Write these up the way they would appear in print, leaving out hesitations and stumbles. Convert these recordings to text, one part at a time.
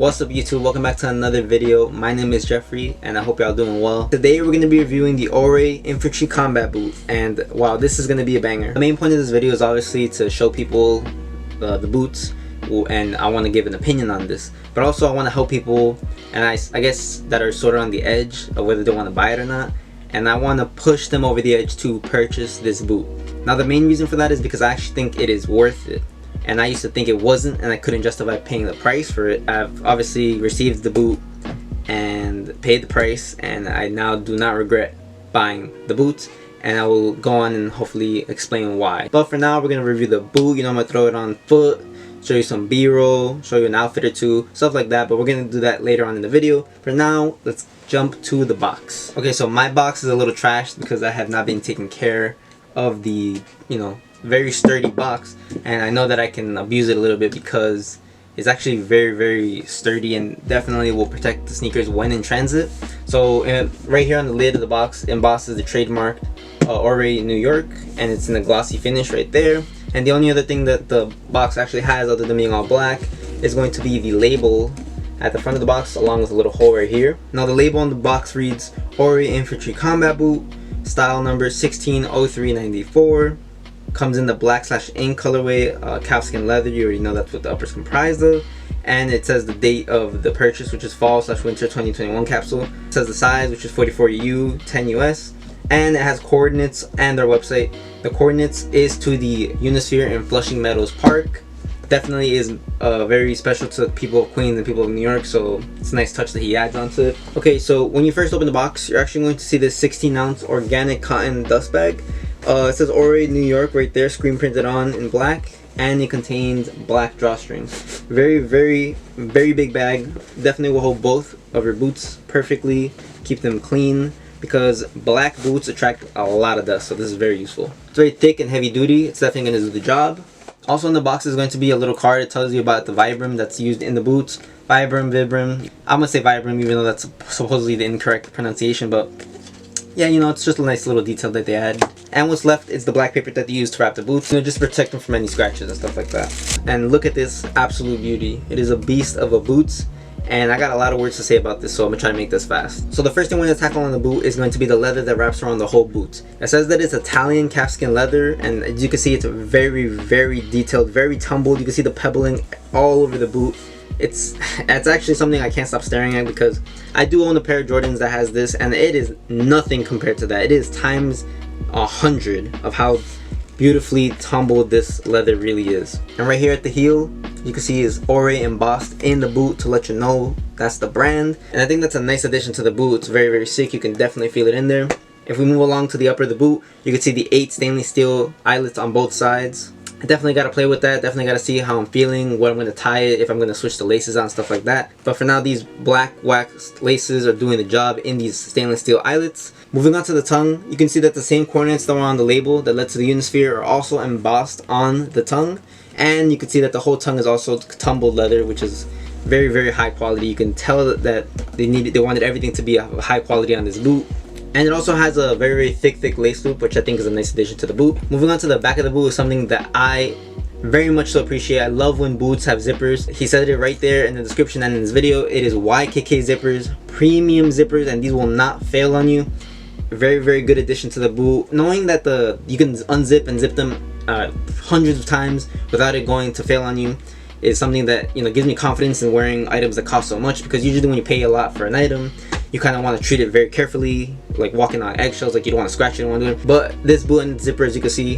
What's up YouTube, welcome back to another video. My name is Jeffrey and I hope y'all doing well. Today we're going to be reviewing the Orée Infantry combat boot, and wow, this is going to be a banger. The main point of this video is obviously to show people the boots, and I want to give an opinion on this, but also I want to help people, and I guess that are sort of on the edge of whether they want to buy it or not, and I want to push them over the edge to purchase this boot. Now the main reason for that is because I actually think it is worth it. And I used to think it wasn't, and I couldn't justify paying the price for it. I've obviously received the boot and paid the price, and I now do not regret buying the boots, and I will go on and hopefully explain why. But for now, we're going to review the boot. You know, I'm going to throw it on foot, show you some b-roll, show you an outfit or two, stuff like that, but we're going to do that later on in the video. For now, let's jump to the box. Okay, so my box is a little trashed because I have not been taking care of the, very sturdy box, and I know that I can abuse it a little bit because it's actually very sturdy and definitely will protect the sneakers when in transit. So right here on the lid of the box embosses the trademark Orée New York, and it's in a glossy finish right there. And the only other thing that the box actually has, other than being all black, is going to be the label at the front of the box, along with a little hole right here. Now the label on the box reads Orée Infantry Combat Boot, style number 160394. Comes in the black/ink colorway, calfskin leather. You already know that's what the upper's comprised of. And it says the date of the purchase, which is fall/winter 2021 capsule. It says the size, which is 44U, 10 US. And it has coordinates and their website. The coordinates is to the Unisphere in Flushing Meadows Park. Definitely is very special to people of Queens and people of New York, so it's a nice touch that he adds onto it. Okay, so when you first open the box, you're actually going to see this 16-ounce organic cotton dust bag. It says Orée New York right there, screen printed on in black, and it contains black drawstrings. Very big bag. Definitely will hold both of your boots perfectly, keep them clean, because black boots attract a lot of dust, so this is very useful. It's very thick and heavy duty. It's definitely going to do the job. Also in the box is going to be a little card. It tells you about the Vibram that's used in the boots. Vibram, I'm going to say Vibram even though that's supposedly the incorrect pronunciation, but yeah, it's just a nice little detail that they add. And what's left is the black paper that they use to wrap the boots, just to protect them from any scratches and stuff like that. And look at this absolute beauty. It is a beast of a boots, and I got a lot of words to say about this, so I'm gonna try to make this fast. So the first thing we're gonna tackle on the boot is going to be the leather that wraps around the whole boot. It says that it's Italian calfskin leather, and as you can see, it's very detailed, very tumbled. You can see the pebbling all over the boot. It's actually something I can't stop staring at, because I do own a pair of Jordans that has this, and it is nothing compared to that. It is times 100 of how beautifully tumbled this leather really is. And right here at the heel, you can see is Orée embossed in the boot to let you know that's the brand. And I think that's a nice addition to the boot. It's very sick. You can definitely feel it in there. If we move along to the upper of the boot, you can see the 8 stainless steel eyelets on both sides. I definitely got to play with that. Definitely got to see how I'm feeling, what I'm going to tie it, if I'm going to switch the laces on, stuff like that. But for now, these black waxed laces are doing the job in these stainless steel eyelets. Moving on to the tongue, you can see that the same coordinates that were on the label that led to the Unisphere are also embossed on the tongue. And you can see that the whole tongue is also tumbled leather, which is very high quality. You can tell that they wanted everything to be a high quality on this boot. And it also has a very thick lace loop, which I think is a nice addition to the boot. Moving on to the back of the boot is something that I very much so appreciate. I love when boots have zippers. He said it right there in the description and in this video. It is YKK zippers, premium zippers, and these will not fail on you. Very good addition to the boot. Knowing that you can unzip and zip them hundreds of times without it going to fail on you is something that gives me confidence in wearing items that cost so much, because usually when you pay a lot for an item, you kind of want to treat it very carefully, like walking on eggshells, like you don't want to scratch it, you don't want to do it. But this boot and zipper, as you can see,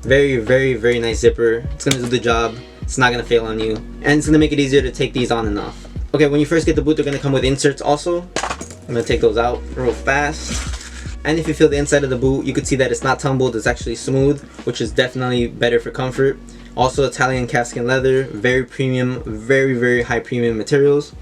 very nice zipper. It's going to do the job. It's not going to fail on you, and it's going to make it easier to take these on and off. Okay, when you first get the boot, they're going to come with inserts also. I'm going to take those out real fast. And if you feel the inside of the boot, you can see that it's not tumbled, it's actually smooth, which is definitely better for comfort. Also Italian calfskin leather, very premium, very high premium materials.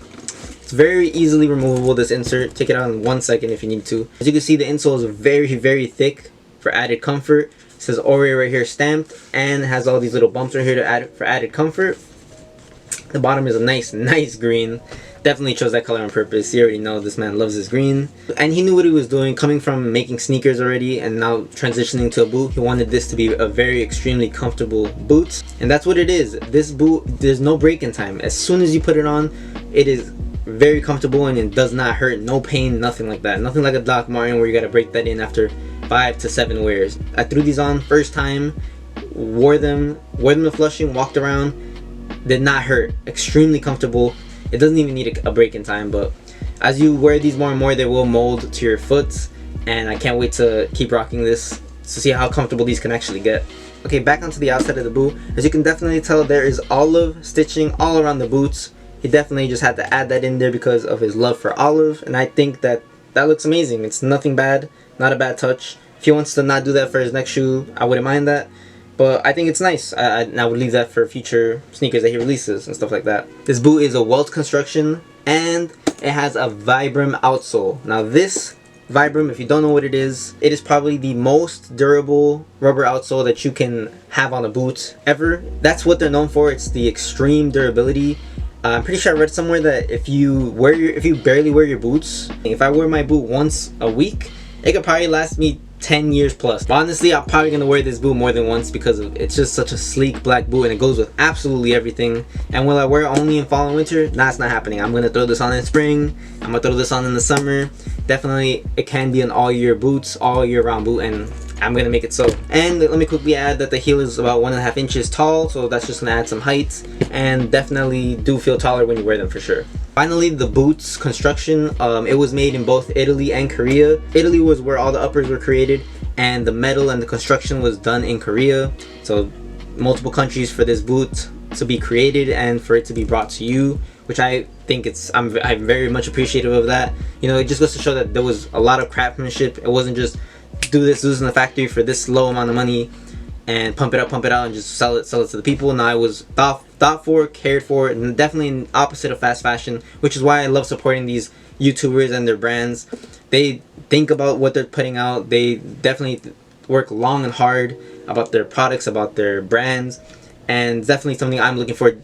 It's very easily removable, this insert. Take it out in 1 second if you need to. As you can see, the insole is very thick for added comfort. It says Orée right here stamped, and has all these little bumps right here for added comfort. The bottom is a nice green. Definitely chose that color on purpose. You already know this man loves his green. And he knew what he was doing, coming from making sneakers already and now transitioning to a boot. He wanted this to be a very extremely comfortable boot. And that's what it is. This boot, there's no break in time. As soon as you put it on, It is very comfortable and it does not hurt, no pain, nothing like that. Nothing like a Doc Marten where you gotta break that in after 5 to 7 wears. I threw these on first time, wore them to Flushing, walked around, did not hurt, extremely comfortable. It doesn't even need a break in time, but as you wear these more and more, they will mold to your foot, and I can't wait to keep rocking this to see how comfortable these can actually get. Okay, back onto the outside of the boot. As you can definitely tell, there is olive stitching all around the boots. He definitely just had to add that in there because of his love for olive, and I think that looks amazing. It's nothing bad, not a bad touch. If he wants to not do that for his next shoe, I wouldn't mind that, but I think it's nice. I would leave that for future sneakers that he releases and stuff like that. This boot is a welt construction, and it has a Vibram outsole. Now this Vibram, if you don't know what it is probably the most durable rubber outsole that you can have on a boot ever. That's what they're known for. It's the extreme durability. I'm pretty sure I read somewhere that if you barely wear your boots, if I wear my boot once a week, it could probably last me 10 years plus. But honestly, I'm probably gonna wear this boot more than once because it's just such a sleek black boot and it goes with absolutely everything. And will I wear it only in fall and winter? That's not happening. I'm gonna throw this on in spring, I'm gonna throw this on in the summer. Definitely it can be an all year round boot, and I'm gonna make it so. And let me quickly add that the heel is about 1.5 inches tall, so that's just gonna add some height, and definitely do feel taller when you wear them for sure. Finally, the boots construction. It was made in both Italy and Korea. Italy was where all the uppers were created, and the metal and the construction was done in Korea. So multiple countries for this boot to be created and for it to be brought to you, which I think I'm very much appreciative of that. You know, it just goes to show that there was a lot of craftsmanship. It wasn't just do this in the factory for this low amount of money and pump it out and just sell it to the people. Now it was thought for, cared for, and definitely an opposite of fast fashion, which is why I love supporting these YouTubers and their brands. They think about what they're putting out. They definitely work long and hard about their products, about their brands, and definitely something I'm looking forward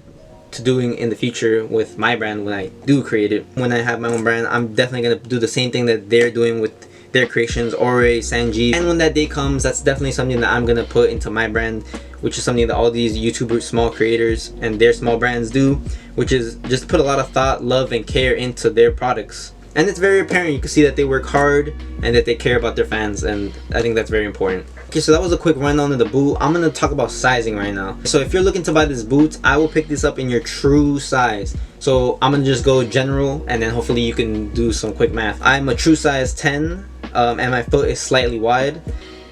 to doing in the future with my brand when I do create it. When I have my own brand, I'm definitely going to do the same thing that they're doing with their creations, Orée, Sanji. And when that day comes, that's definitely something that I'm gonna put into my brand, which is something that all these YouTubers, small creators, and their small brands do, which is just put a lot of thought, love, and care into their products. And it's very apparent. You can see that they work hard and that they care about their fans, and I think that's very important. Okay, so that was a quick rundown of the boot. I'm gonna talk about sizing right now. So if you're looking to buy this boot, I will pick this up in your true size. So I'm gonna just go general, and then hopefully you can do some quick math. I'm a true size 10, and my foot is slightly wide,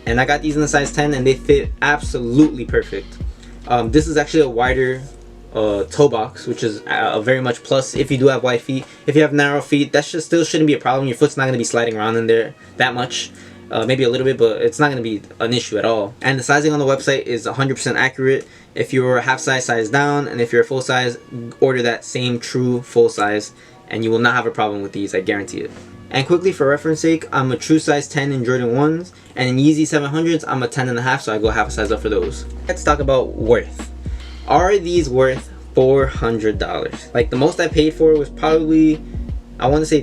and I got these in the size 10 and they fit absolutely perfect. This is actually a wider toe box, which is a very much plus if you do have wide feet. If you have narrow feet, that still shouldn't be a problem. Your foot's not going to be sliding around in there that much. Maybe a little bit, but it's not going to be an issue at all. And the sizing on the website is 100% accurate. If you're a half size down, and if you're a full size, order that same true full size and you will not have a problem with these, I guarantee it. And quickly, for reference sake, I'm a true size 10 in Jordan 1s, and in Yeezy 700s, I'm a 10.5, so I go half a size up for those. Let's talk about worth. Are these worth $400? Like, the most I paid for was probably, I want to say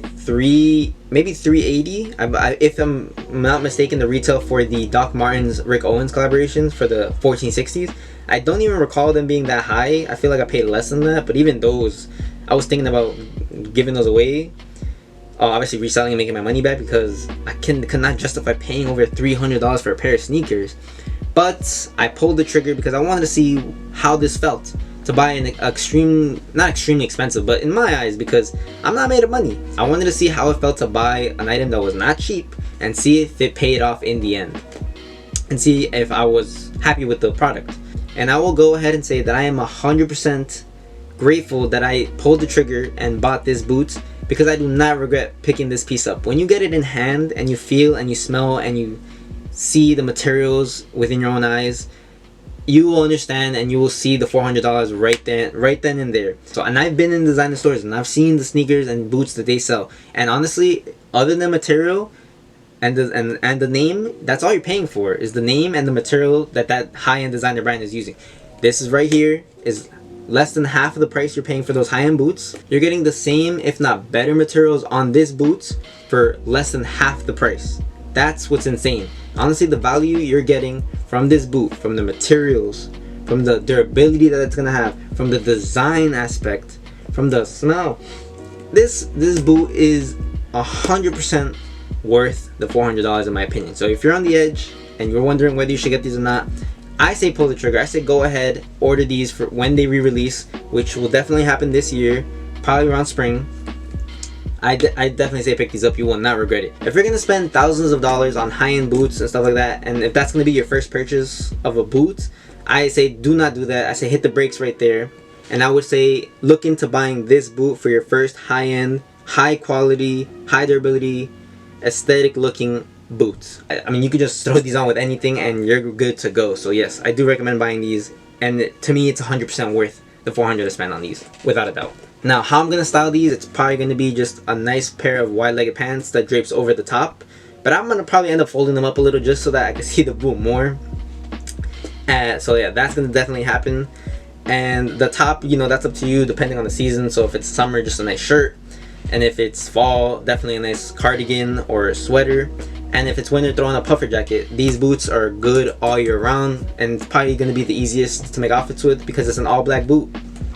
maybe $380. If I'm not mistaken, the retail for the Doc Martens Rick Owens collaborations for the 1460s, I don't even recall them being that high. I feel like I paid less than that, but even those, I was thinking about giving those away. Obviously reselling and making my money back, because I could not justify paying over $300 for a pair of sneakers. But I pulled the trigger because I wanted to see how this felt to buy an not extremely expensive, but in my eyes, because I'm not made of money, I wanted to see how it felt to buy an item that was not cheap and see if it paid off in the end, and see if I was happy with the product. And I will go ahead and say that I am 100% grateful that I pulled the trigger and bought this boot, because I do not regret picking this piece up. When you get it in hand and you feel and you smell and you see the materials within your own eyes, you will understand and you will see the $400 right then and there. So, and I've been in designer stores and I've seen the sneakers and boots that they sell, and honestly, other than material and the name, that's all you're paying for, is the name and the material that high-end designer brand is using. This is right here is less than half of the price you're paying for those high-end boots. You're getting the same, if not better, materials on this boots for less than half the price. That's what's insane. Honestly, the value you're getting from this boot, from the materials, from the durability that it's gonna have, from the design aspect, from the smell, this boot is 100% worth the $400 in my opinion. So if you're on the edge and you're wondering whether you should get these or not, I say pull the trigger. I say go ahead, order these for when they re-release, which will definitely happen this year, probably around spring. I definitely say pick these up. You will not regret it. If you're gonna spend thousands of dollars on high-end boots and stuff like that, and if that's gonna be your first purchase of a boot, I say do not do that. I say hit the brakes right there. And I would say look into buying this boot for your first high-end, high quality, high durability, aesthetic looking boots. I mean, you could just throw these on with anything and you're good to go. So yes, I do recommend buying these, and to me it's 100% worth the $400 to spend on these, without a doubt. Now, how I'm gonna style these, it's probably gonna be just a nice pair of wide-legged pants that drapes over the top, but I'm gonna probably end up folding them up a little just so that I can see the boot more. So yeah, that's gonna definitely happen. And the top, you know, that's up to you depending on the season. So if it's summer, just a nice shirt, and if it's fall, definitely a nice cardigan or a sweater. And if it's winter, throw on a puffer jacket. These boots are good all year round, and it's probably gonna be the easiest to make outfits with because it's an all-black boot.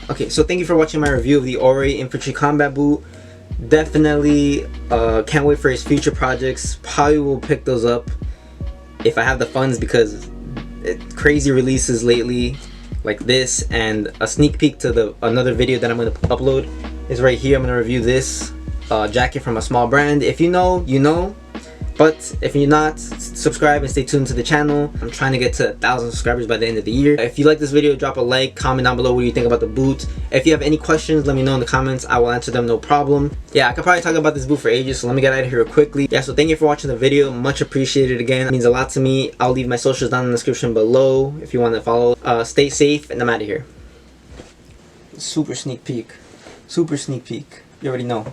Okay, so thank you for watching my review of the Orée Infantry Combat Boot. Definitely can't wait for his future projects. Probably will pick those up if I have the funds, because crazy releases lately like this, and a sneak peek to another video that I'm going to upload is right here. I'm going to review this jacket from a small brand. If you know, you know. But if you're not, subscribe and stay tuned to the channel. I'm trying to get to 1,000 subscribers by the end of the year. If you like this video, drop a like, comment down below what you think about the boot. If you have any questions, let me know in the comments. I will answer them, no problem. Yeah, I could probably talk about this boot for ages, so let me get out of here real quickly. Yeah, so thank you for watching the video. Much appreciated again. It means a lot to me. I'll leave my socials down in the description below if you want to follow. Stay safe, and I'm out of here. Super sneak peek. Super sneak peek. You already know.